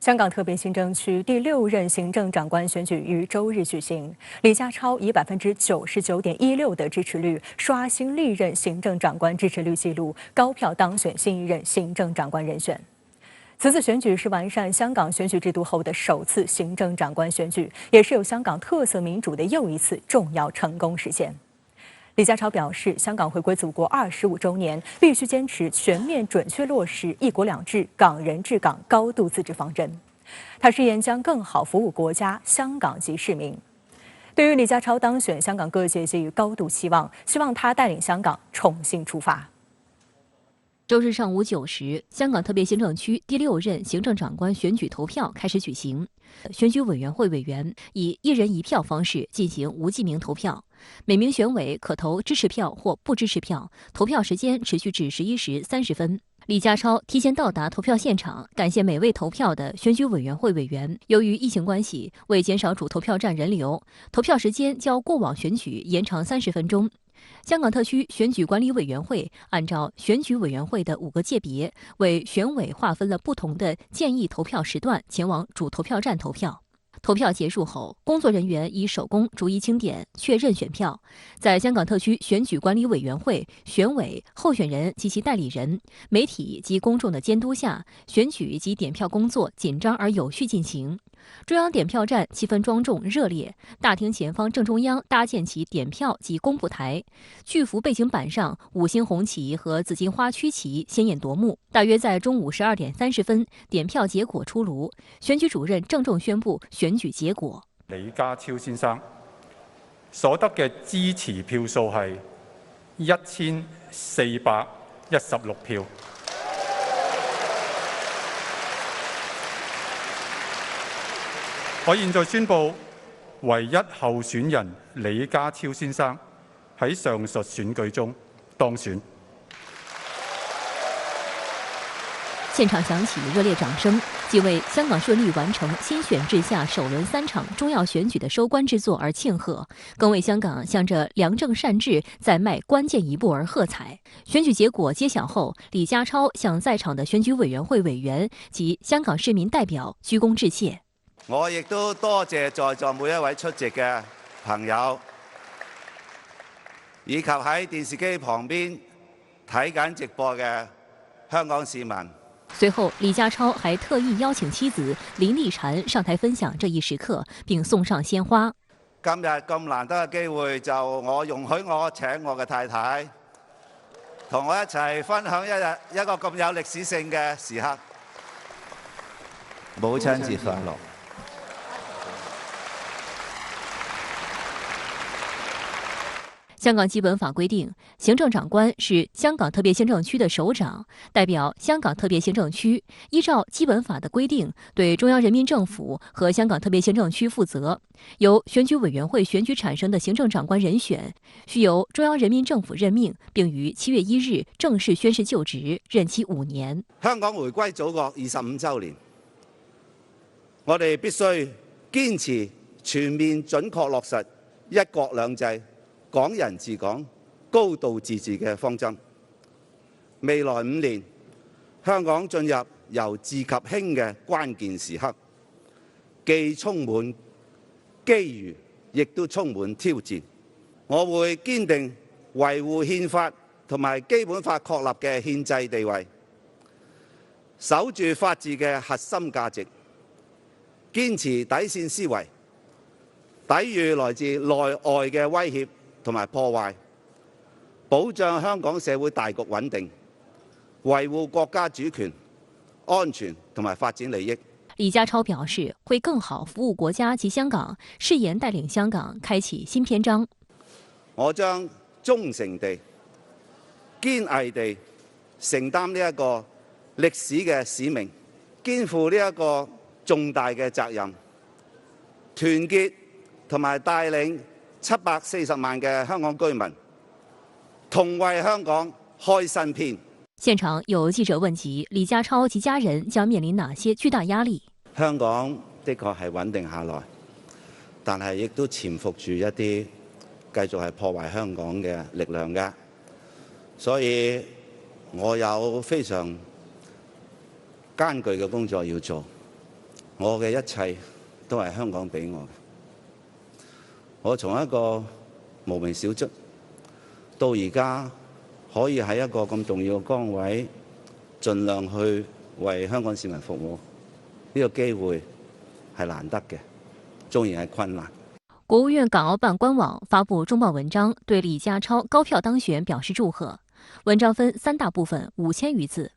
香港特别行政区第6任行政长官选举于周日举行，李家超以99.16%的支持率刷新历任行政长官支持率纪录，高票当选新一任行政长官人选。此次选举是完善香港选举制度后的首次行政长官选举，也是有香港特色民主的又一次重要成功实现。李家超表示，香港回归祖国25周年，必须坚持全面准确落实“一国两制”、港人治港、高度自治方针。他誓言将更好服务国家、香港及市民。对于李家超当选，香港各界给予高度期望，希望他带领香港重新出发。周日上午9时，香港特别行政区第6任行政长官选举投票开始举行。选举委员会委员以1人1票方式进行无记名投票，每名选委可投支持票或不支持票，投票时间持续至11时30分。李家超提前到达投票现场，感谢每位投票的选举委员会委员。由于疫情关系，为减少主投票站人流，投票时间较过往选举延长30分钟。香港特区选举管理委员会按照选举委员会的5个界别，为选委划分了不同的建议投票时段，前往主投票站投票。投票结束后，工作人员以手工逐一清点，确认选票。在香港特区选举管理委员会、选委、候选人及其代理人、媒体及公众的监督下，选举及点票工作紧张而有序进行。中央点票站气氛庄重热烈，大厅前方正中央搭建起点票及公布台，巨幅背景板上5星红旗和紫荆花区旗鲜艳夺目。大约在中午12点30分，点票结果出炉，选举主任郑重宣布选举结果。李家超先生所得嘅支持票數係1416票。我現在宣布，唯一候選人李家超先生喺上述選舉中當選。现场响起热烈掌声，既为香港顺利完成新选制下首轮3场重要选举的收官之作而庆贺，更为香港向着良政善治再迈关键一步而喝彩。选举结果揭晓后，李家超向在場的選舉委員會委員及香港市民代表鞠躬致謝。我亦都多謝在座每一位出席嘅朋友，以及喺電視機旁邊睇緊直播嘅香港市民。隨後，李家超還特意邀請妻子林麗嬋上台分享這一時刻，並送上鮮花。今日咁難得嘅機會，就我容許我請我嘅太太同我一齊分享一個咁有歷史性嘅時刻。母親節快樂！香港基本法规定，行政长官是香港特别行政区的首长，代表香港特别行政区，依照基本法的规定，对中央人民政府和香港特别行政区负责。由选举委员会选举产生的行政长官人选，需由中央人民政府任命，并于7月1日正式宣誓就职，任期5年。香港回歸祖國25週年，我哋必須堅持全面準確落實一國兩制、港人治港、高度自治嘅方針。未來5年，香港進入由治及興嘅關鍵時刻，既充滿機遇，亦都充滿挑戰。我會堅定維護憲法同埋基本法確立嘅憲制地位，守住法治嘅核心價值，堅持底線思維，抵禦來自內外嘅威脅同埋破壞，保障香港社會大局穩定，維護國家主權、安全同埋發展利益。李家超表示，會更好服務國家及香港，誓言帶領香港開啟新篇章。我將忠誠地、堅毅地承擔呢一個歷史嘅使命，肩負呢一個重大嘅責任，團結同埋帶領740萬嘅香港居民，同為香港開新篇。現場有記者問及李家超及家人將面臨哪些巨大壓力？香港的確係穩定下來，但係亦都潛伏住一啲繼續係破壞香港嘅力量嘅，所以我有非常艱巨嘅工作要做。我嘅一切都係香港俾我嘅。我從一個無名小卒到而家可以喺一個咁重要嘅崗位，盡量去為香港市民服務，呢個機會係難得嘅，縱然係困難。國務院港澳辦官網發布中報文章，對李家超高票當選表示祝賀。文章分3大部分，5000餘字。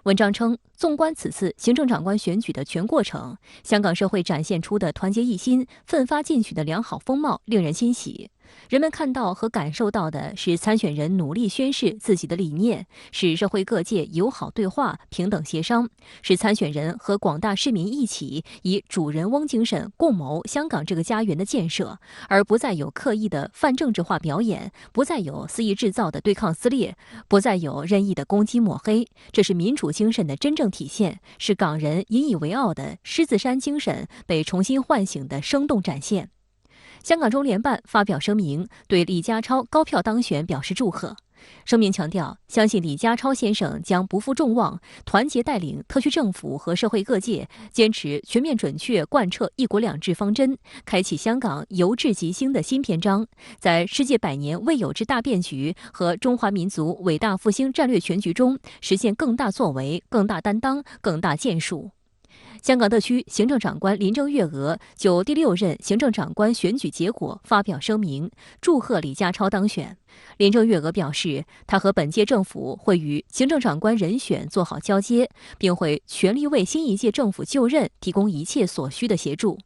文章稱，縱觀此次行政長官選舉的全過程，香港社會展現出的團結一心、奮發進取的良好風貌令人欣喜。人們看到和感受到的是參選人努力宣示自己的理念，是社會各界友好對話、平等協商，是參選人和廣大市民一起以主人翁精神共謀香港這個家園的建設，而不再有刻意的泛政治化表演，不再有肆意製造的對抗撕裂，不再有任意的攻擊抹黑。這是民主精神的真正體現，是港人引以為傲的獅子山精神被重新喚醒的生動展現。香港中聯辦發表聲明，對李家超高票當選表示祝賀。聲明強調，相信李家超先生將不負眾望，團結帶領特區政府和社會各界，堅持全面準確貫徹一國兩制方針，開啟香港由治及興的新篇章，在世界100年未有之大變局和中華民族偉大復興戰略全局中，實現更大作為、更大擔當、更大建樹。香港特區行政長官林鄭月娥就第6任行政長官選舉結果發表聲明，祝賀李家超當選。林鄭月娥表示，她和本屆政府會與行政長官人選做好交接，並會全力為新一屆政府就任提供一切所需的協助。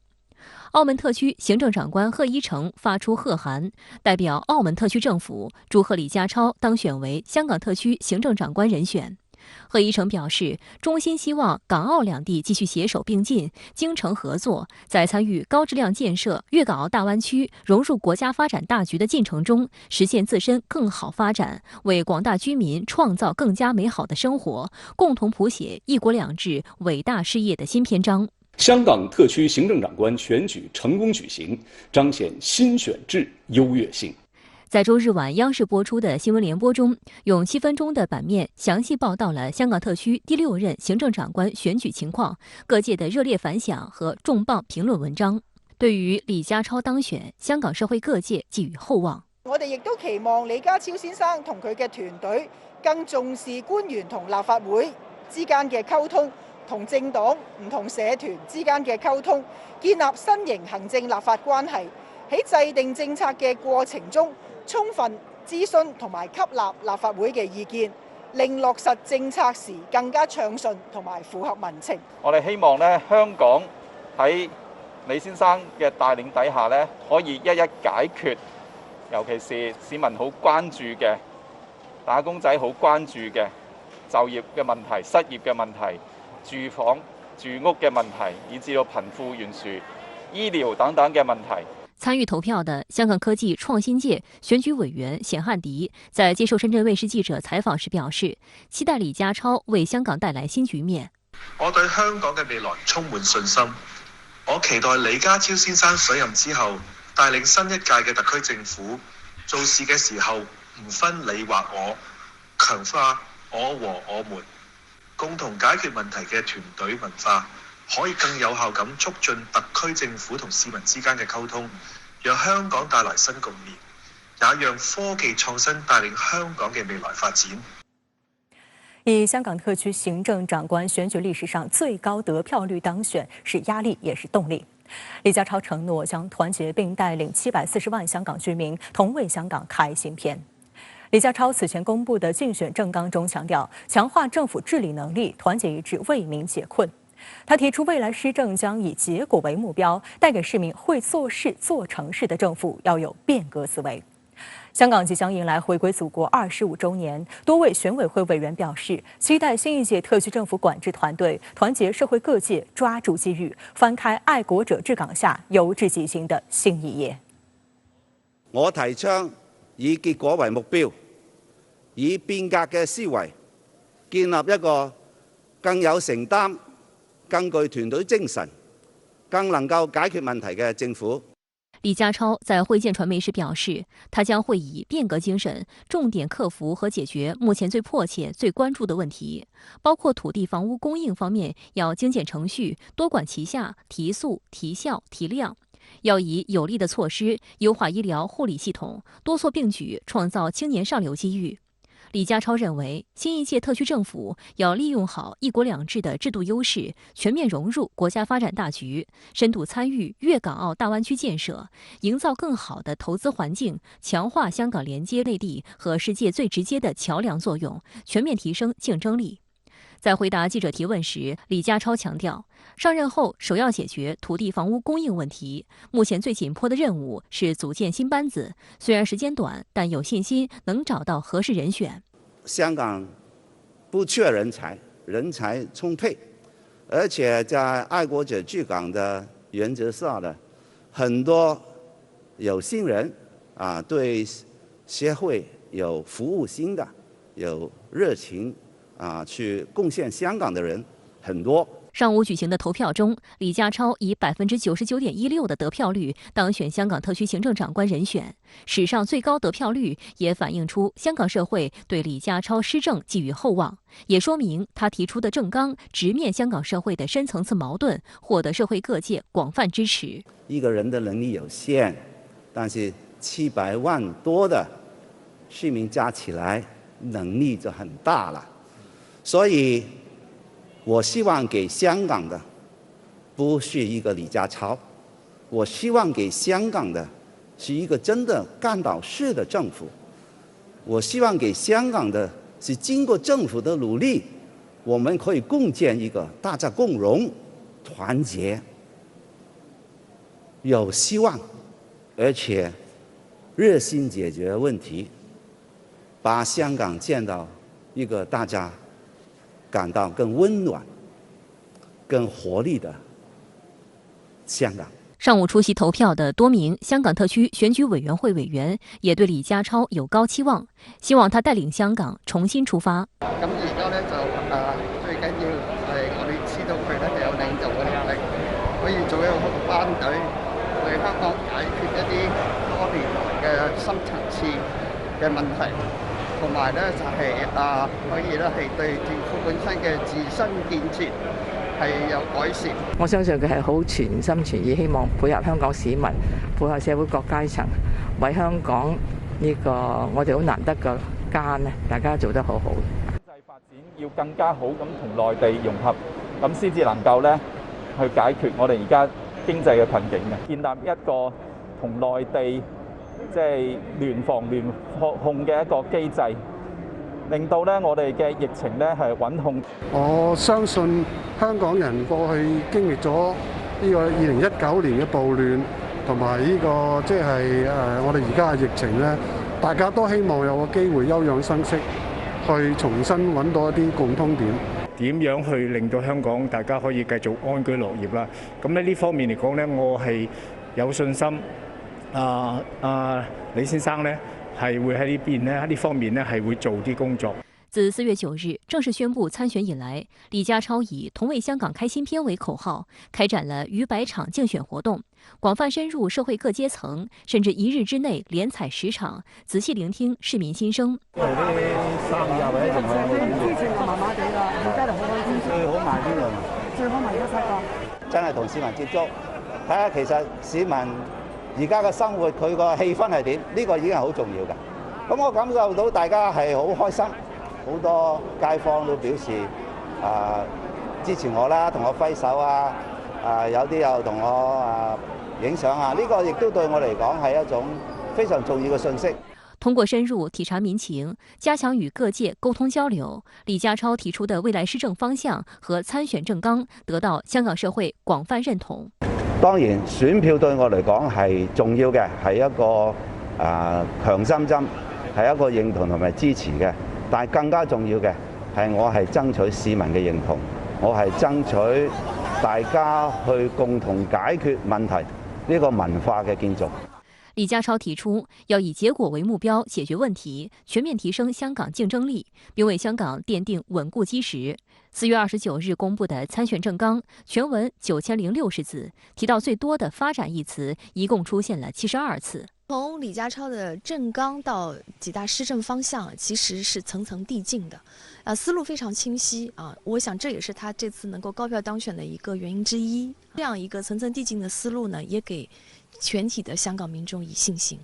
澳門特區行政長官賀一誠發出賀函，代表澳門特區政府祝賀李家超當選為香港特區行政長官人選。賀一誠表示，衷心希望港澳兩地繼續攜手並進、精誠合作，在參與高質量建設粵港澳大灣區、融入國家發展大局的進程中，實現自身更好發展，為廣大居民創造更加美好的生活，共同譜寫一國兩制偉大事業的新篇章。香港特區行政長官選舉成功舉行，彰顯新選制優越性。在周日晚央視播出的新聞聯播中，用7分鐘的版面詳細報道了香港特區第6任行政長官選舉情況、各界的熱烈反響和重磅評論文章。對於李家超當選，香港社會各界寄予厚望。我哋亦都期望李家超先生同佢嘅團隊更重視官員同立法會之間嘅溝通，同政黨、唔同社團之間嘅溝通，建立新型行政立法關係，喺制定政策嘅過程中，充分諮詢同埋吸納立法會嘅意見，令落實政策時更加暢順同埋符合民情。我哋希望咧，香港喺李先生嘅帶領底下咧，可以一一解決，尤其是市民好關注嘅、打工仔好關注嘅就業嘅問題、失業嘅問題、住房、住屋嘅問題，以至到貧富懸殊、醫療等等嘅問題。參與投票的香港科技創新界選舉委員冼漢迪在接受深圳衛視記者採訪時表示，期待李家超為香港帶來新局面。我對香港嘅未來充滿信心，我期待李家超先生上任之後，帶領新一屆嘅特區政府做事嘅時候唔分你或我，強化我和我們，共同解決問題嘅團隊文化，可以更有效咁促進特區政府同市民之間嘅溝通，讓香港帶來新局面，也讓科技創新帶領香港嘅未來發展。以香港特區行政長官選舉歷史上最高得票率當選，是壓力也是動力。李家超承諾將團結並帶領740萬香港居民同為香港開新篇。李家超此前公布的競選政綱中強調，強化政府治理能力，團結一致，為民解困。他提出，未來施政將以結果為目標，帶給市民會做事、做成事的政府要有變革思維。香港即將迎來回歸祖國25週年，多位選委會委員表示，期待新一屆特區政府管治團隊團結社會各界，抓住機遇，翻開愛國者治港下由治及興的新一頁。我提倡以結果為目標，以變革嘅思維，建立一個更有承擔、更具團隊精神、更能夠解決問題嘅政府。李家超在会见传媒时表示，他将会以变革精神，重点克服和解决目前最迫切、最关注的问题，包括土地房屋供应方面要精简程序，多管齐下，提速、提效、提量。要以有力的措施优化医疗护理系统，多措并举，创造青年上流机遇。李家超认为，新一届特区政府要利用好“一国两制”的制度优势，全面融入国家发展大局，深度参与粤港澳大湾区建设，营造更好的投资环境，强化香港连接内地和世界最直接的桥梁作用，全面提升竞争力。在回答记者提问时，李家超强调，上任后首要解决土地房屋供应问题。目前最紧迫的任务是组建新班子，虽然时间短，但有信心能找到合适人选。香港不缺人才，人才充沛，而且在爱国者治港的原则下呢，很多有心人对社会有服务心的、有热情去贡献香港的人很多。上午举行的投票中，李家超以99.16%的得票率当选香港特区行政长官人选，史上最高得票率，也反映出香港社会对李家超施政寄予厚望，也说明他提出的政纲直面香港社会的深层次矛盾，获得社会各界广泛支持。一个人的能力有限，但是700万多的市民加起来能力就很大了，所以我希望给香港的不是一个李家超，我希望给香港的是一个真的干倒事的政府，我希望给香港的是经过政府的努力，我们可以共建一个大家共荣、团结、有希望，而且热心解决问题，把香港建到一个大家感到更温暖、更活力的香港。上午出席投票的多名香港特區選舉委員會委員也對李家超有高期望，希望他帶領香港重新出發。咁而家咧就最緊要係我哋知道佢咧係有領導嘅能力，可以做一個班隊，為香港解決一啲多年來嘅深層次嘅問題，同埋咧就係可以咧係對政府本身嘅自身建設係有改善。我相信佢係好全心全意，希望配合香港市民，配合社會各階層，為香港呢個我哋好難得嘅家咧，大家做得好好。經濟發展要更加好咁同內地融合，咁先至能夠咧去解決我哋而家經濟嘅困境嘅，建立一個同內地即係聯防聯控嘅一個機制。令到咧我哋嘅疫情咧係穩控。我相信香港人過去經歷咗呢個2019年嘅暴亂，同埋呢個即係我哋而家嘅疫情咧，大家都希望有個機會休養生息，去重新揾到一啲共通點。點樣去令到香港大家可以繼續安居樂業啦？咁咧呢方面嚟講咧，我係有信心。李先生咧。係會喺呢邊呢，呢方面呢係會做啲工作。自4月9日正式宣布參選以來，李家超以同為香港開新篇為口號，開展了逾100場競選活動，廣泛深入社會各階層，甚至1日之內連採10場，仔細聆聽市民心聲。因為啲生意或者情況之前就麻麻地啦，而家就好開心。最好賣邊樣？最好賣西瓜。真係同市民接觸，睇下其實市民而家嘅生活佢個氣氛係點？呢個已經係好重要嘅。咁我感受到大家係好開心，好多街坊都表示支持我啦，同我揮手有啲又同我影相呢個亦都對我嚟講係一種非常重要嘅信息。通過深入體察民情，加強與各界溝通交流，李家超提出的未來施政方向和參選政綱得到香港社會廣泛認同。當然，選票對我嚟講係重要嘅，係一個強心針，係一個認同同埋支持嘅。但係更加重要嘅係我係爭取市民嘅認同，我係爭取大家去共同解決問題呢個文化嘅建築。李家超提出，要以结果为目标解决问题，全面提升香港竞争力，并为香港奠定稳固基石。4月29日公布的参选政纲全文9060字，提到最多的发展一词一共出现了72次。从李家超的政纲到几大施政方向，其实是层层递进的，思路非常清晰啊。我想这也是他这次能够高票当选的一个原因之一。这样一个层层递进的思路呢，也给全体的香港民众以信心。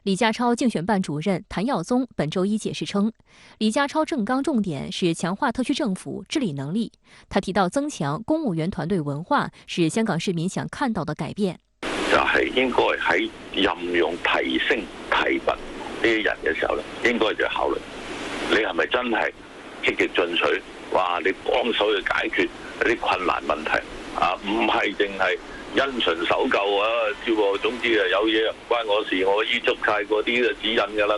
李家超竞选办主任谭耀宗本周一解释称，李家超政纲重点是强化特区政府治理能力。他提到，增強公務員團隊文化是香港市民想看到的改變。就係應該喺任用、提升、提拔呢啲人嘅時候咧，應該就考慮你係咪真係積極進取，話你幫手去解決一啲困難問題啊，唔係淨係因循守舊啊，總之啊有嘢唔關我事，我依足晒嗰啲指引㗎啦，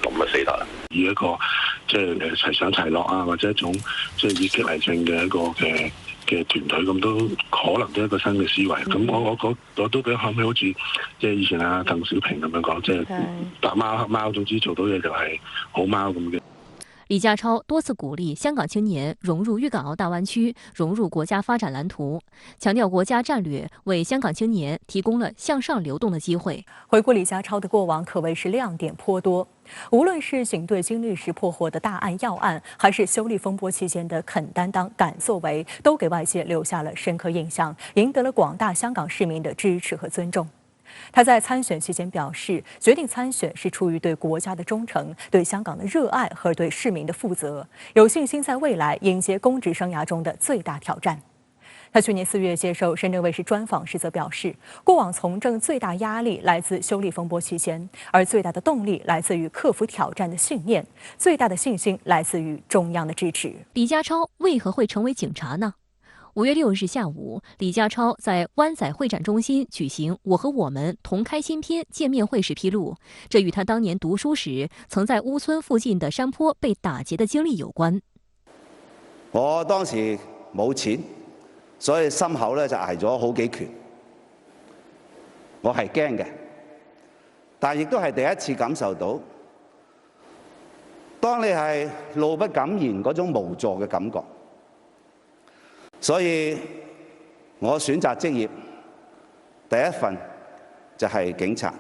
咁咪死得啦！以一個即係齊上齊落啊，或者一種即係以激勵性嘅一個嘅團隊，咁都可能都係一個新嘅思維。咁我都比較諗起好似即係以前啊鄧小平咁樣講，即係白貓黑貓，總之做到嘢就係好貓咁嘅。李家超多次鼓勵香港青年融入粵港澳大灣區，融入國家發展藍圖，強調國家戰略為香港青年提供了向上流動的機會。回顧李家超的過往，可謂是亮點頗多。無論是警隊經歷時破獲的大案要案，還是修例風波期間的肯擔當、敢作為，都給外界留下了深刻印象，贏得了廣大香港市民的支持和尊重。他在參選期間表示，決定參選是出於對國家的忠誠、對香港的熱愛和對市民的負責，有信心在未來迎接公職生涯中的最大挑戰。他去年4月接受深圳衛視專訪時則表示，過往從政最大壓力來自修例風波期間，而最大的動力來自於克服挑戰的信念，最大的信心來自於中央的支持。李家超為何會成為警察呢？5月6日下午，李家超在灣仔會展中心舉行我和我們同開新篇見面會時披露，這與他當年讀書時曾在烏村附近的山坡被打劫的經歷有關。我當時冇錢，所以心口咧就捱咗好幾拳，我係驚嘅，但亦都係第一次感受到，當你係怒不敢言嗰種無助嘅感覺。所以我選擇職業第一份就係警察。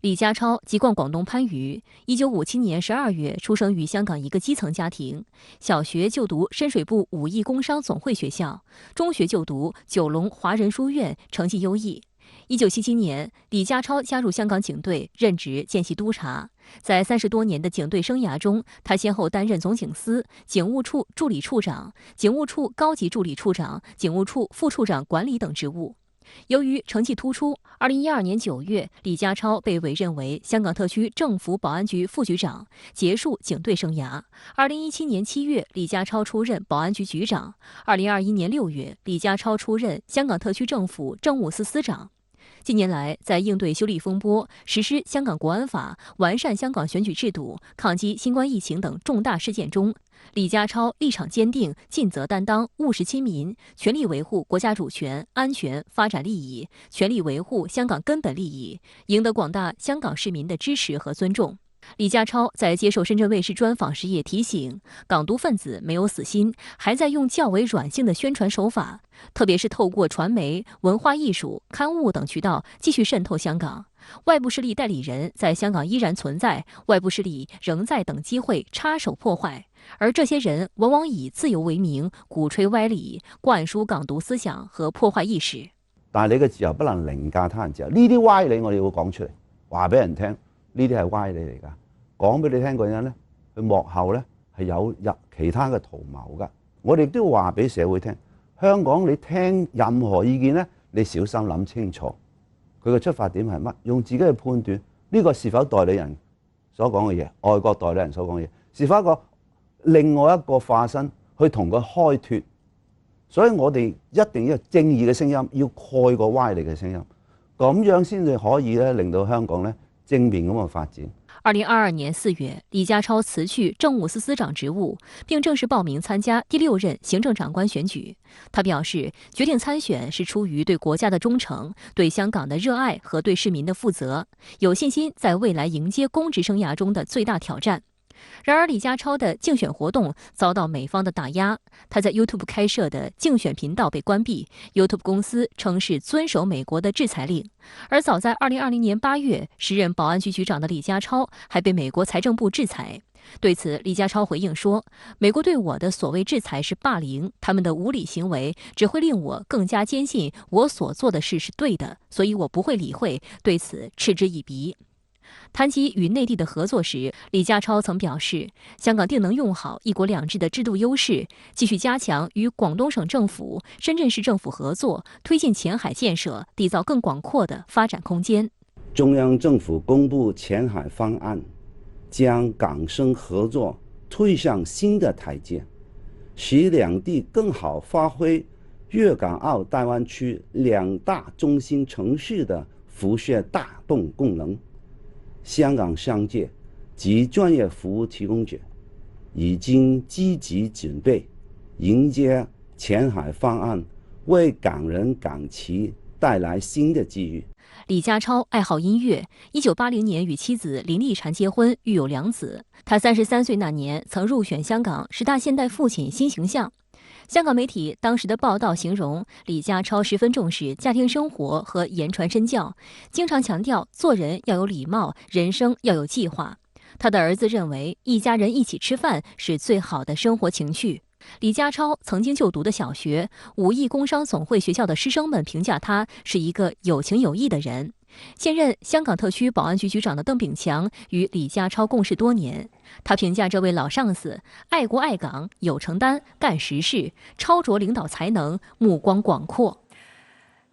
李家超籍貫廣東番禺，1957年12月出生於香港一個基層家庭，小學就讀深水埗武義工商總會學校，中學就讀九龍華人書院，成績優異。1977年，李家超加入香港警隊，任職見習督察。在30多年的警隊生涯中，他先後擔任總警司、警務處助理處長、警務處高級助理處長、警務處副處長管理等職務。由於成績突出，2012年9月，李家超被委任為香港特區政府保安局副局長，結束警隊生涯。2017年7月，李家超出任保安局局長。2021年6月，李家超出任香港特區政府政務司司長。近年來，在應對修例風波、實施香港國安法、完善香港選舉制度、抗擊新冠疫情等重大事件中，李家超立場堅定、盡責擔當、務實親民，全力維護國家主權、安全、發展利益，全力維護香港根本利益，贏得廣大香港市民的支持和尊重。李家超在接受深圳衛視專訪時也提醒，港獨分子沒有死心，還在用較為軟性的宣傳手法，特別是透過傳媒、文化藝術、刊物等渠道繼續滲透香港。外部勢力代理人在香港依然存在，外部勢力仍在等機會插手破壞，而這些人往往以自由為名，鼓吹歪理，灌輸港獨思想和破壞意識。但係你嘅自由不能凌駕他人自由，呢啲歪理我哋要講出嚟，話俾人聽。呢啲係歪理嚟㗎，講俾你聽嗰人咧，佢幕後咧係有其他嘅圖謀㗎。我哋都要話俾社會聽，香港你聽任何意見咧，你小心諗清楚，佢嘅出發點係乜，用自己去判斷呢個是否代理人所講嘅嘢，外國代理人所講嘅嘢，是否一個另外一個化身去同佢開脫。所以我哋一定要正義嘅聲音，要蓋過歪理嘅聲音，咁樣先至可以咧令到香港咧正面咁嘅發展。2022年4月，李家超辞去政务司司长职务，并正式报名参加第6任行政长官选举。他表示，决定参选是出于对国家的忠诚、对香港的热爱和对市民的负责，有信心在未来迎接公职生涯中的最大挑战。然而，李家超的竞选活动遭到美方的打压，他在 YouTube 开设的竞选频道被关闭。YouTube 公司称是遵守美国的制裁令。而早在2020年8月，时任保安局局长的李家超还被美国财政部制裁。对此，李家超回应说：“美国对我的所谓制裁是霸凌，他们的无理行为只会令我更加坚信我所做的事是对的，所以我不会理会，对此嗤之以鼻。”谈及与内地的合作时，李家超曾表示，香港定能用好一国两制的制度优势，继续加强与广东省政府、深圳市政府合作，推进前海建设，缔造更广阔的发展空间。中央政府公布前海方案，将港深合作推向新的台阶，使两地更好发挥粤港澳大湾区2大中心城市的辐射带动功能。香港商界及专业服务提供者已经积极准备迎接前海方案为港人港企带来新的机遇。李家超爱好音乐，1980年与妻子林丽婵结婚，育有2子。他33岁那年曾入选香港10大现代父亲新形象。香港媒体当时的报道形容李家超十分重视家庭生活和言传身教，经常强调做人要有礼貌，人生要有计划。他的儿子认为一家人一起吃饭是最好的生活情趣。李家超曾经就读的小学武义工商总会学校的师生们评价他是一个有情有义的人。现任香港特区保安局局长的邓炳强与李家超共事多年，他评价这位老上司爱国爱港、有承担、干实事、超卓领导才能、目光广阔。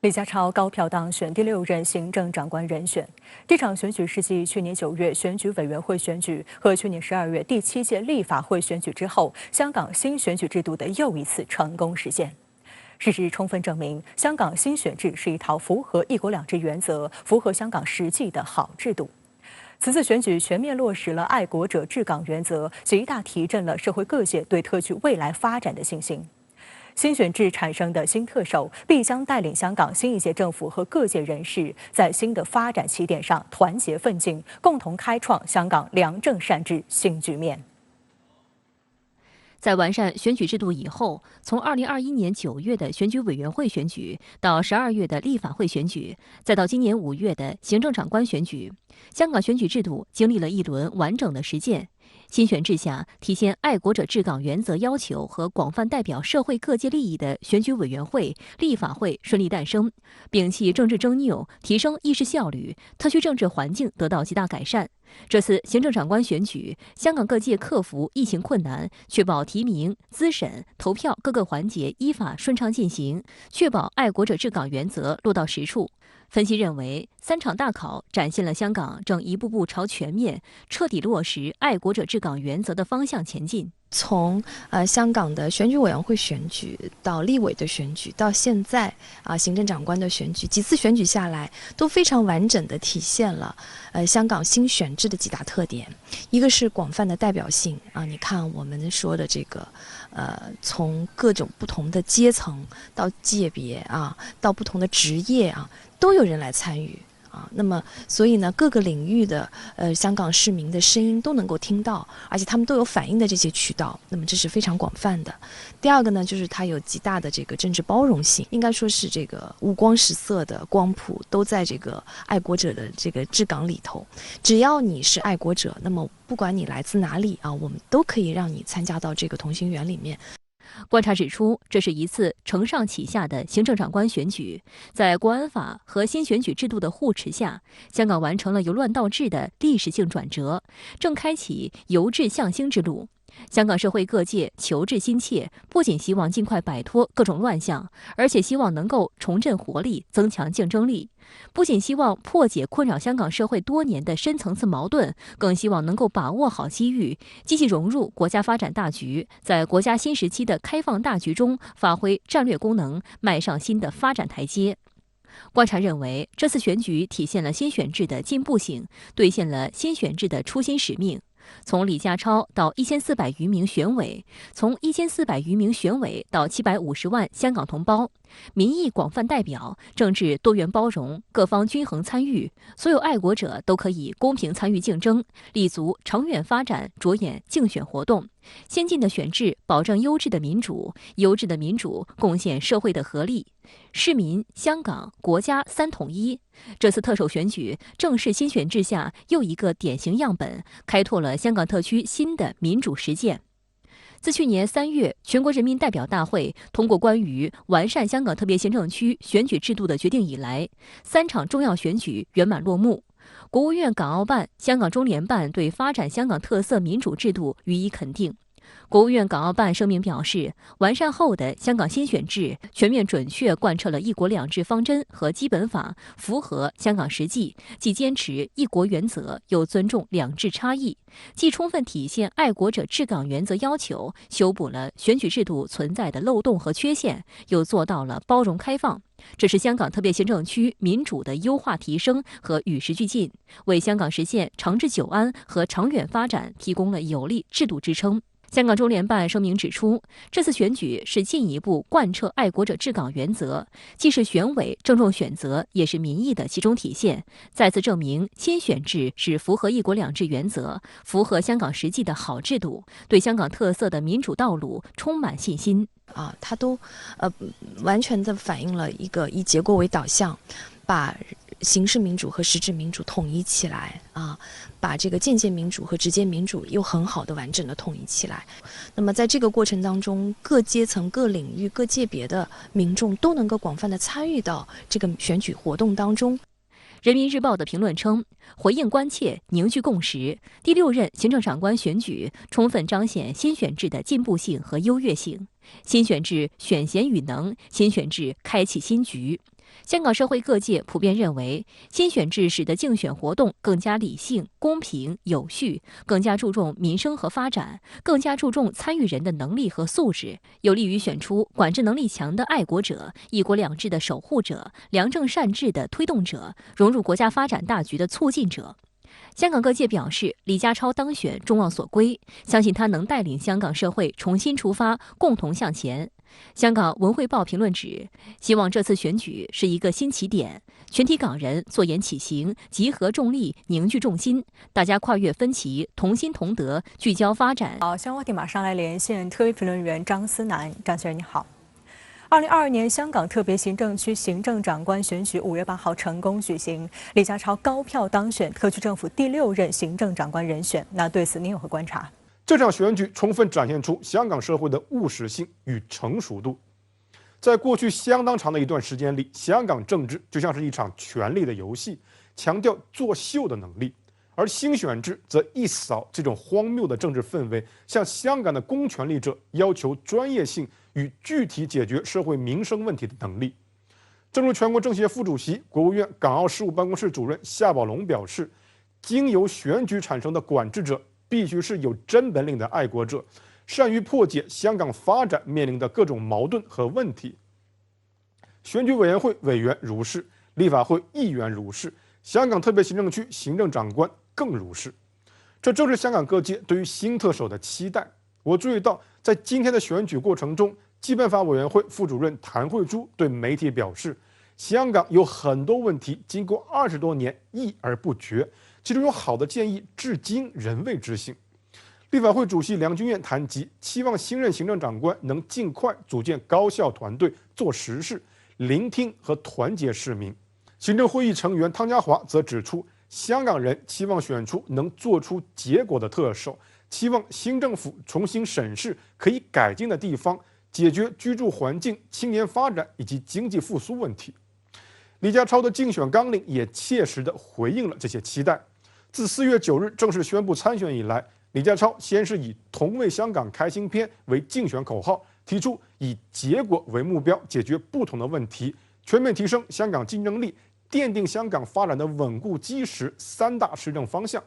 李家超高票当选第6任行政长官人选。这场选举是继去年9月选举委员会选举和去年12月第7届立法会选举之后，香港新选举制度的又一次成功实现。事实充分证明，香港新选制是一套符合一国两制原则、符合香港实际的好制度。此次选举全面落实了爱国者治港原则，极大提振了社会各界对特区未来发展的信心。新选制产生的新特首必将带领香港新一届政府和各界人士在新的发展起点上团结奋进，共同开创香港良政善治新局面。在完善选举制度以后，从2021年9月的选举委员会选举，到12月的立法会选举，再到今年5月的行政长官选举，香港选举制度经历了一轮完整的实践。新选制下，体现爱国者治港原则要求和广泛代表社会各界利益的选举委员会、立法会顺利诞生，摒弃政治争拗，提升议事效率，特区政治环境得到极大改善。这次行政长官选举，香港各界克服疫情困难，确保提名、资审、投票各个环节依法顺畅进行，确保爱国者治港原则落到实处。分析认为，3场大考展现了香港正一步步朝全面、彻底落实爱国者治港原则的方向前进。从香港的选举委员会选举到立委的选举，到现在行政长官的选举，几次选举下来都非常完整的体现了香港新选制的几大特点。一个是广泛的代表性你看我们说的这个从各种不同的阶层到界别到不同的职业都有人来参与。那么所以呢，各个领域的香港市民的声音都能够听到，而且他们都有反映的这些渠道，那么这是非常广泛的。第二个呢，就是它有极大的这个政治包容性，应该说是这个五光十色的光谱都在这个爱国者的这个治港里头。只要你是爱国者，那么不管你来自哪里我们都可以让你参加到这个同心圆里面。观察指出，这是一次承上启下的行政长官选举，在国安法和新选举制度的护持下，香港完成了由乱到治的历史性转折，正开启由治向兴之路。香港社会各界求治心切，不仅希望尽快摆脱各种乱象，而且希望能够重振活力，增强竞争力。不仅希望破解困扰香港社会多年的深层次矛盾，更希望能够把握好机遇，积极融入国家发展大局，在国家新时期的开放大局中发挥战略功能，迈上新的发展台阶。观察认为，这次选举体现了新选制的进步性，兑现了新选制的初心使命。从李家超到1400余名选委，从1400余名选委到750万香港同胞，民意广泛代表，政治多元包容，各方均衡参与，所有爱国者都可以公平参与竞争，立足长远发展，着眼竞选活动。先进的选制保证优质的民主，优质的民主贡献社会的合力。市民、香港、国家三统一。这次特首选举正是新选制下又一个典型样本，开拓了香港特区新的民主实践。自去年3月，全国人民代表大会通过关于完善香港特别行政区选举制度的决定以来，3场重要选举圆满落幕。国务院港澳办、香港中联办对发展香港特色民主制度予以肯定。国务院港澳办声明表示，完善后的香港新选制全面准确贯彻了一国两制方针和基本法，符合香港实际，既坚持一国原则，又尊重两制差异，既充分体现爱国者治港原则要求，修补了选举制度存在的漏洞和缺陷，又做到了包容开放。这是香港特别行政区民主的优化提升和与时俱进，为香港实现长治久安和长远发展提供了有力制度支撑。香港中联办声明指出，这次选举是进一步贯彻爱国者治港原则，既是选委郑重选择，也是民意的集中体现，再次证明新选制是符合一国两制原则、符合香港实际的好制度，对香港特色的民主道路充满信心。它都完全的反映了一个以结果为导向，把形式民主和实质民主统一起来把这个间接民主和直接民主又很好的完整的统一起来。那么在这个过程当中，各阶层、各领域、各界别的民众都能够广泛的参与到这个选举活动当中。人民日报的评论称，回应关切，凝聚共识，第6任行政长官选举充分彰显新选制的进步性和优越性。新选制选贤与能，新选制开启新局。香港社会各界普遍认为，新选制使得竞选活动更加理性、公平、有序，更加注重民生和发展，更加注重参与人的能力和素质，有利于选出管制能力强的爱国者、一国两制的守护者、良政善治的推动者、融入国家发展大局的促进者。香港各界表示，李家超当选众望所归，相信他能带领香港社会重新出发，共同向前。香港文汇报评论指，希望这次选举是一个新起点，全体港人坐言起行，集合众力，凝聚众心，大家跨越分歧，同心同德，聚焦发展。好，香港马上来连线特约评论员张思南，张先生你好。2022年香港特别行政区行政长官选举5月8号成功举行，李家超高票当选特区政府第6任行政长官人选。那对此您有何观察？这场选举充分展现出香港社会的务实性与成熟度。在过去相当长的一段时间里，香港政治就像是一场权力的游戏，强调作秀的能力。而新选制则一扫这种荒谬的政治氛围，向香港的公权力者要求专业性与具体解决社会民生问题的能力。正如全国政协副主席、国务院港澳事务办公室主任夏宝龙表示，经由选举产生的管制者必须是有真本领的爱国者，善于破解香港发展面临的各种矛盾和问题。选举委员会委员如是，立法会议员如是，香港特别行政区行政长官更如是。这正是香港各界对于新特首的期待。我注意到，在今天的选举过程中，基本法委员会副主任谭慧珠对媒体表示，香港有很多问题经过20多年议而不决，其中有好的建议至今仍未执行。立法会主席梁君彥谈及，期望新任行政长官能尽快组建高效团队，做实事，聆听和团结市民。行政会议成员汤家骅则指出，香港人期望选出能做出结果的特首，期望新政府重新审视可以改进的地方，解决居住环境、青年发展以及经济复苏问题。李家超的竞选纲领也切实地回应了这些期待。自4月9日正式宣布参选以来，李家超先是以同为香港开新篇为竞选口号，提出以结果为目标，解决不同的问题，全面提升香港竞争力，奠定香港发展的稳固基石3大施政方向。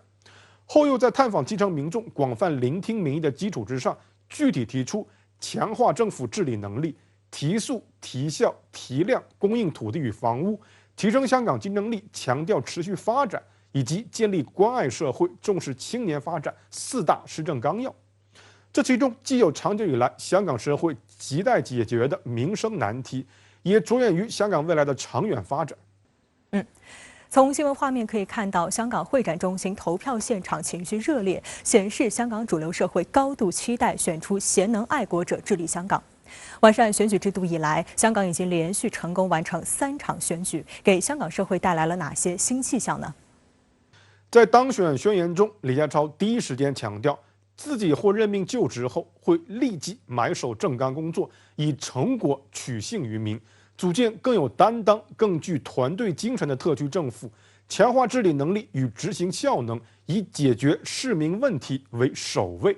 后又在探访基层民众、广泛聆听民意的基础之上，具体提出强化政府治理能力，提速、提效、提量、供应土地与房屋，提升香港竞争力，强调持续发展，以及建立关爱社会、重视青年发展4大施政纲要。这其中既有长久以来香港社会亟待解决的民生难题，也着眼于香港未来的长远发展。从新闻画面可以看到，香港会展中心投票现场情绪热烈，显示香港主流社会高度期待选出贤能爱国者治理香港。完善选举制度以来，香港已经连续成功完成3场选举，给香港社会带来了哪些新气象呢？在当选宣言中，李家超第一时间强调，自己获任命就职后，会立即埋首政纲工作，以成果取信于民，组建更有担当、更具团队精神的特区政府，强化治理能力与执行效能，以解决市民问题为首位。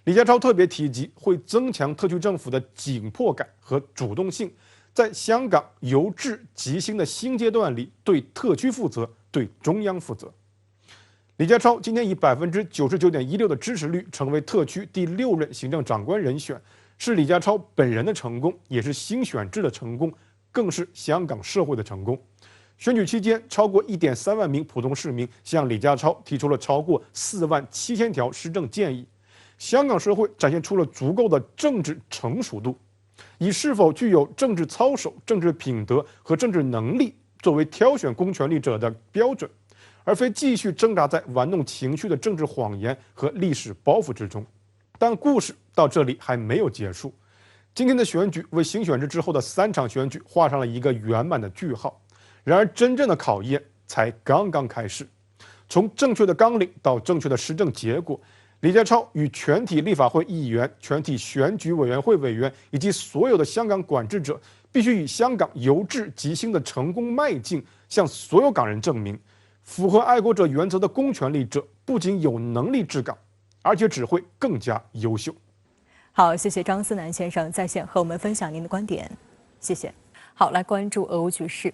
李家超特别提及，会增强特区政府的紧迫感和主动性，在香港由治及兴的新阶段里，对特区负责，对中央负责。李家超今天以99.16%的支持率成为特区第6任行政长官人选，是李家超本人的成功，也是新选制的成功，更是香港社会的成功。选举期间，超过1.3万名普通市民向李家超提出了超过4万7千条施政建议，香港社会展现出了足够的政治成熟度，以是否具有政治操守、政治品德和政治能力作为挑选公权力者的标准，而非继续挣扎在玩弄情绪的政治谎言和历史包袱之中。但故事到这里还没有结束，今天的选举为新选制之后的3场选举画上了一个圆满的句号。然而，真正的考验才刚刚开始。从正确的纲领到正确的施政结果，李家超与全体立法会议员、全体选举委员会委员以及所有的香港管治者，必须以香港由治及兴的成功迈进，向所有港人证明，符合爱国者原则的公权力者不仅有能力治港，而且只会更加优秀。好，谢谢张思南先生在线和我们分享您的观点，谢谢。好，来关注俄乌局势。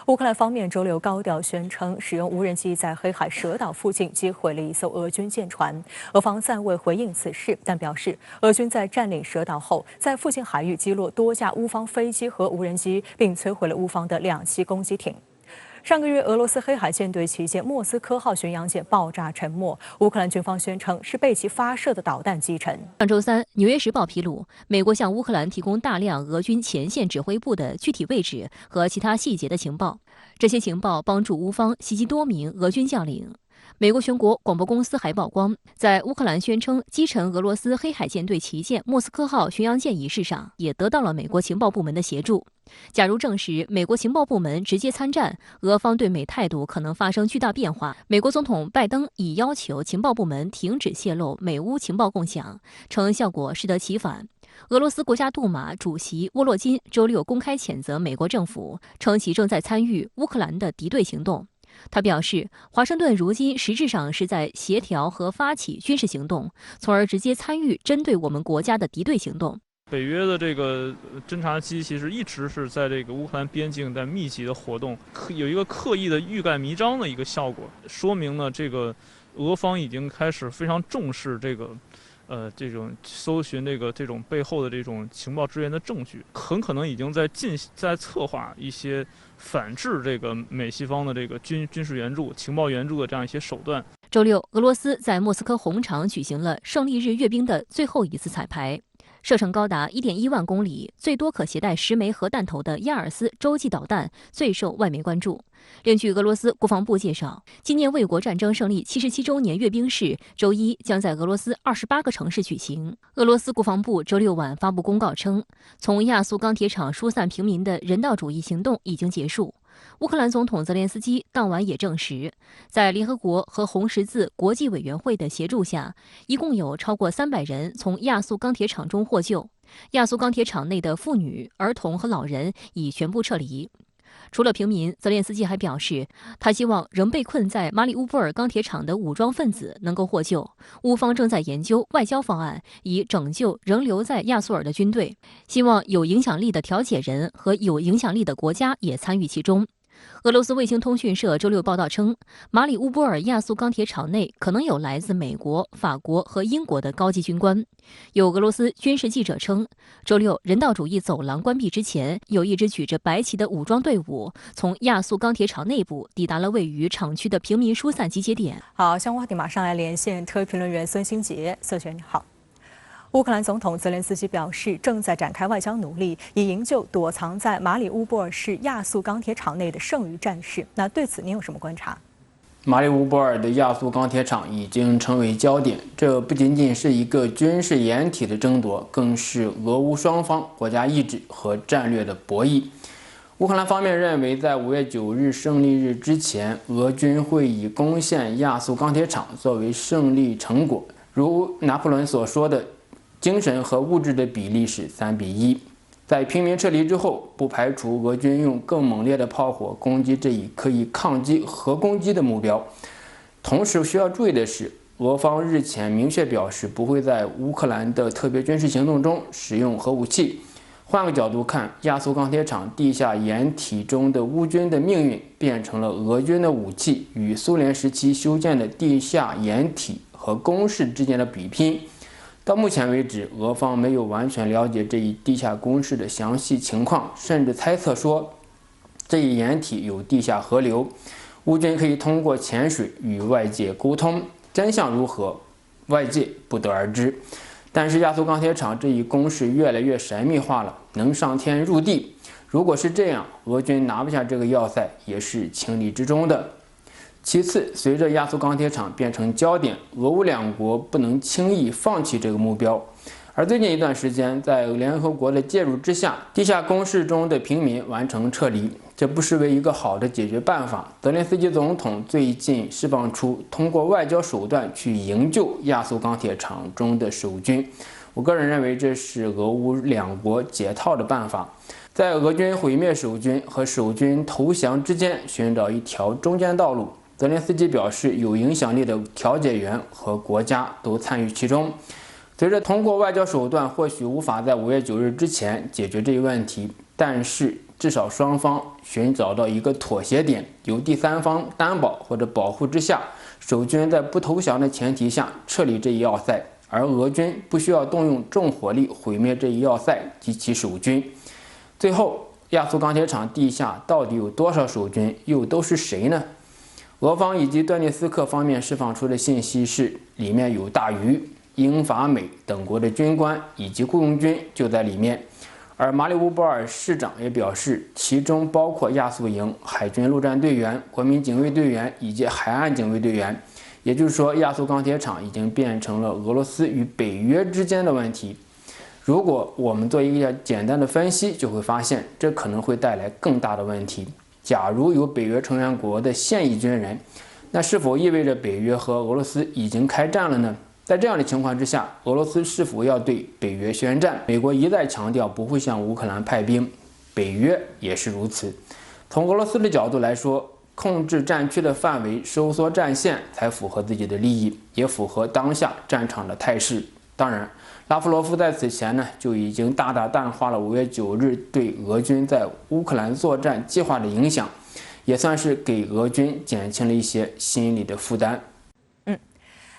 乌克兰方面周六高调宣称，使用无人机在黑海蛇岛附近击毁了一艘俄军舰船。俄方暂未回应此事，但表示俄军在占领蛇岛后，在附近海域击落多架乌方飞机和无人机，并摧毁了乌方的2栖攻击艇。上个月，俄罗斯黑海舰队旗舰莫斯科号巡洋舰爆炸沉没，乌克兰军方宣称是被其发射的导弹击沉。上周三，《纽约时报》披露，美国向乌克兰提供大量俄军前线指挥部的具体位置和其他细节的情报，这些情报帮助乌方袭击多名俄军将领。美国全国广播公司还曝光，在乌克兰宣称击沉俄罗斯黑海舰队旗舰莫斯科号巡洋舰一事上，也得到了美国情报部门的协助。假如证实美国情报部门直接参战，俄方对美态度可能发生巨大变化。美国总统拜登已要求情报部门停止泄露美乌情报共享，称效果适得其反。俄罗斯国家杜马主席沃洛金周六公开谴责美国政府，称其正在参与乌克兰的敌对行动。他表示，华盛顿如今实质上是在协调和发起军事行动，从而直接参与针对我们国家的敌对行动。北约的这个侦察机其实一直是在这个乌克兰边境在密集的活动，有一个刻意的欲盖弥彰的一个效果，说明呢这个俄方已经开始非常重视这个这种搜寻这种背后的这种情报支援的证据，很可能已经在策划一些反制这个美西方的这个军事援助、情报援助的这样一些手段。周六，俄罗斯在莫斯科红场举行了胜利日阅兵的最后一次彩排。射程高达1.1万公里、最多可携带10枚核弹头的亚尔斯洲际导弹最受外媒关注。另据俄罗斯国防部介绍，纪念卫国战争胜利77周年阅兵式周一将在俄罗斯28个城市举行。俄罗斯国防部周六晚发布公告称，从亚速钢铁厂疏散平民的人道主义行动已经结束。乌克兰总统泽连斯基当晚也证实，在联合国和红十字国际委员会的协助下，一共有超过300人从亚速钢铁厂中获救。亚速钢铁厂内的妇女、儿童和老人已全部撤离。除了平民，泽连斯基还表示，他希望仍被困在马里乌波尔钢铁厂的武装分子能够获救。乌方正在研究外交方案，以拯救仍留在亚速尔的军队，希望有影响力的调解人和有影响力的国家也参与其中。俄罗斯卫星通讯社周六报道称，马里乌波尔亚速钢铁厂内可能有来自美国、法国和英国的高级军官。有俄罗斯军事记者称，周六人道主义走廊关闭之前，有一支举着白旗的武装队伍从亚速钢铁厂内部抵达了位于厂区的平民疏散集结点。好，相关话题马上来连线特约评论员孙兴杰。孙学你好。乌克兰总统泽连斯基表示，正在展开外交努力，以营救躲藏在马里乌波尔市亚速钢铁厂内的剩余战士。那对此您有什么观察？马里乌波尔的亚速钢铁厂已经成为焦点，这不仅仅是一个军事掩体的争夺，更是俄乌双方国家意志和战略的博弈。乌克兰方面认为，在5月9日胜利日之前，俄军会以攻陷亚速钢铁厂作为胜利成果。如拿破仑所说的，精神和物质的比例是3:1。在平民撤离之后，不排除俄军用更猛烈的炮火攻击这一可以抗击核攻击的目标。同时需要注意的是，俄方日前明确表示不会在乌克兰的特别军事行动中使用核武器。换个角度看，亚速钢铁厂地下掩体中的乌军的命运变成了俄军的武器与苏联时期修建的地下掩体和工事之间的比拼。到目前为止，俄方没有完全了解这一地下工事的详细情况，甚至猜测说这一掩体有地下河流，乌军可以通过潜水与外界沟通。真相如何，外界不得而知。但是亚速钢铁厂这一工事越来越神秘化了，能上天入地。如果是这样，俄军拿不下这个要塞也是情理之中的。其次，随着亚速钢铁厂变成焦点，俄乌两国不能轻易放弃这个目标。而最近一段时间，在联合国的介入之下，地下工事中的平民完成撤离，这不失为一个好的解决办法。泽连斯基总统最近释放出通过外交手段去营救亚速钢铁厂中的守军，我个人认为这是俄乌两国解套的办法。在俄军毁灭守军和守军投降之间寻找一条中间道路。泽连斯基表示，有影响力的调解员和国家都参与其中。随着通过外交手段或许无法在5月9日之前解决这一问题，但是至少双方寻找到一个妥协点，由第三方担保或者保护之下，守军在不投降的前提下撤离这一要塞，而俄军不需要动用重火力毁灭这一要塞及其守军。最后，亚速钢铁厂地下到底有多少守军，又都是谁呢？俄方以及顿涅斯克方面释放出的信息是，里面有大于英法美等国的军官以及雇佣军就在里面。而马里乌波尔市长也表示，其中包括亚速营、海军陆战队员、国民警卫队员以及海岸警卫队员。也就是说，亚速钢铁厂已经变成了俄罗斯与北约之间的问题。如果我们做一个简单的分析，就会发现这可能会带来更大的问题。假如有北约成员国的现役军人，那是否意味着北约和俄罗斯已经开战了呢？在这样的情况之下，俄罗斯是否要对北约宣战？美国一再强调不会向乌克兰派兵，北约也是如此。从俄罗斯的角度来说，控制战区的范围、收缩战线才符合自己的利益，也符合当下战场的态势。当然，拉夫罗夫在此前呢就已经大大淡化了5月9日对俄军在乌克兰作战计划的影响，也算是给俄军减轻了一些心理的负担。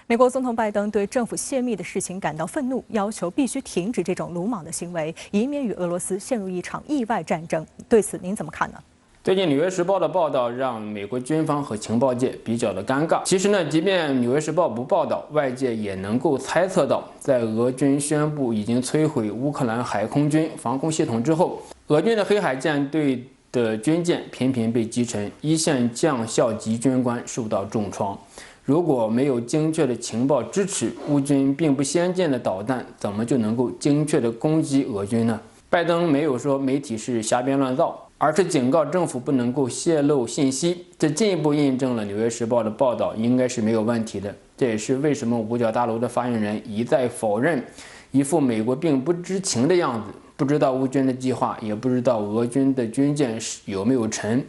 美国总统拜登对政府泄密的事情感到愤怒，要求必须停止这种鲁莽的行为，以免与俄罗斯陷入一场意外战争。对此您怎么看呢？最近《纽约时报》的报道让美国军方和情报界比较的尴尬。其实呢，即便《纽约时报》不报道，外界也能够猜测到，在俄军宣布已经摧毁乌克兰海空军防空系统之后，俄军的黑海舰队的军舰频频被击沉，一线将校级军官受到重创。如果没有精确的情报支持，乌军并不先进的导弹怎么就能够精确的攻击俄军呢？拜登没有说媒体是瞎编乱造，而是警告政府不能够泄露信息，这进一步印证了《纽约时报》的报道应该是没有问题的。这也是为什么五角大楼的发言人一再否认，一副美国并不知情的样子，不知道乌军的计划，也不知道俄军的军舰有没有沉。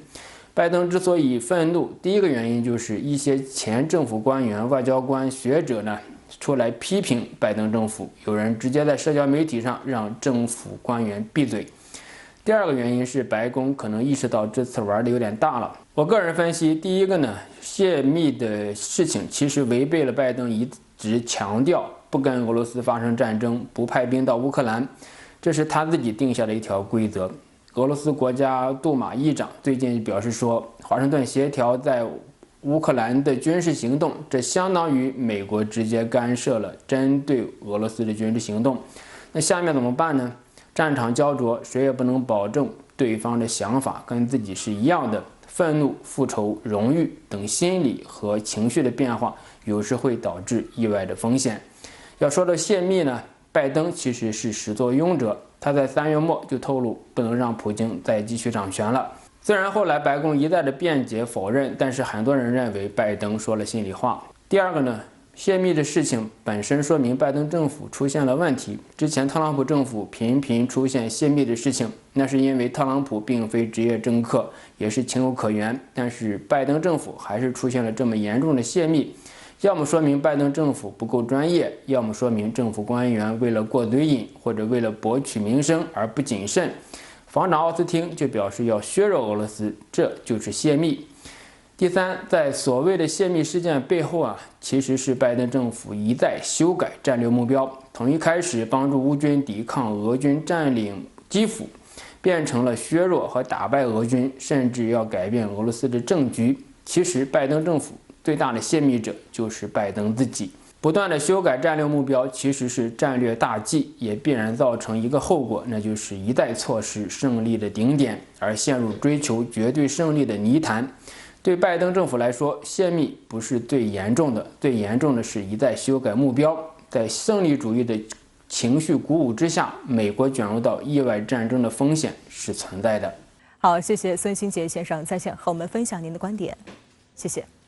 拜登之所以愤怒，第一个原因就是一些前政府官员、外交官、学者呢出来批评拜登政府，有人直接在社交媒体上让政府官员闭嘴。第二个原因是白宫可能意识到这次玩的有点大了。我个人分析，第一个呢，泄密的事情其实违背了拜登一直强调不跟俄罗斯发生战争、不派兵到乌克兰，这是他自己定下的一条规则。俄罗斯国家杜马议长最近表示说，华盛顿协调在乌克兰的军事行动，这相当于美国直接干涉了针对俄罗斯的军事行动。那下面怎么办呢？战场焦灼，谁也不能保证对方的想法跟自己是一样的。愤怒、复仇、荣誉等心理和情绪的变化，有时会导致意外的风险。要说到泄密呢，拜登其实是始作俑者。他在3月末就透露，不能让普京再继续掌权了。虽然后来白宫一再的辩解否认，但是很多人认为拜登说了心里话。第二个呢，泄密的事情本身说明拜登政府出现了问题。之前特朗普政府频频出现泄密的事情，那是因为特朗普并非职业政客，也是情有可原。但是拜登政府还是出现了这么严重的泄密，要么说明拜登政府不够专业，要么说明政府官员为了过嘴瘾或者为了博取名声而不谨慎。防长奥斯汀就表示要削弱俄罗斯，这就是泄密。第三，在所谓的泄密事件背后其实是拜登政府一再修改战略目标，从一开始帮助乌军抵抗俄军占领基辅，变成了削弱和打败俄军，甚至要改变俄罗斯的政局。其实拜登政府最大的泄密者就是拜登自己。不断的修改战略目标其实是战略大忌，也必然造成一个后果，那就是一再错失胜利的顶点，而陷入追求绝对胜利的泥潭。对拜登政府来说，泄密不是最严重的，最严重的是一再修改目标。在胜利主义的情绪鼓舞之下，美国卷入到意外战争的风险是存在的。好，谢谢孙新杰先生在线和我们分享您的观点，谢谢。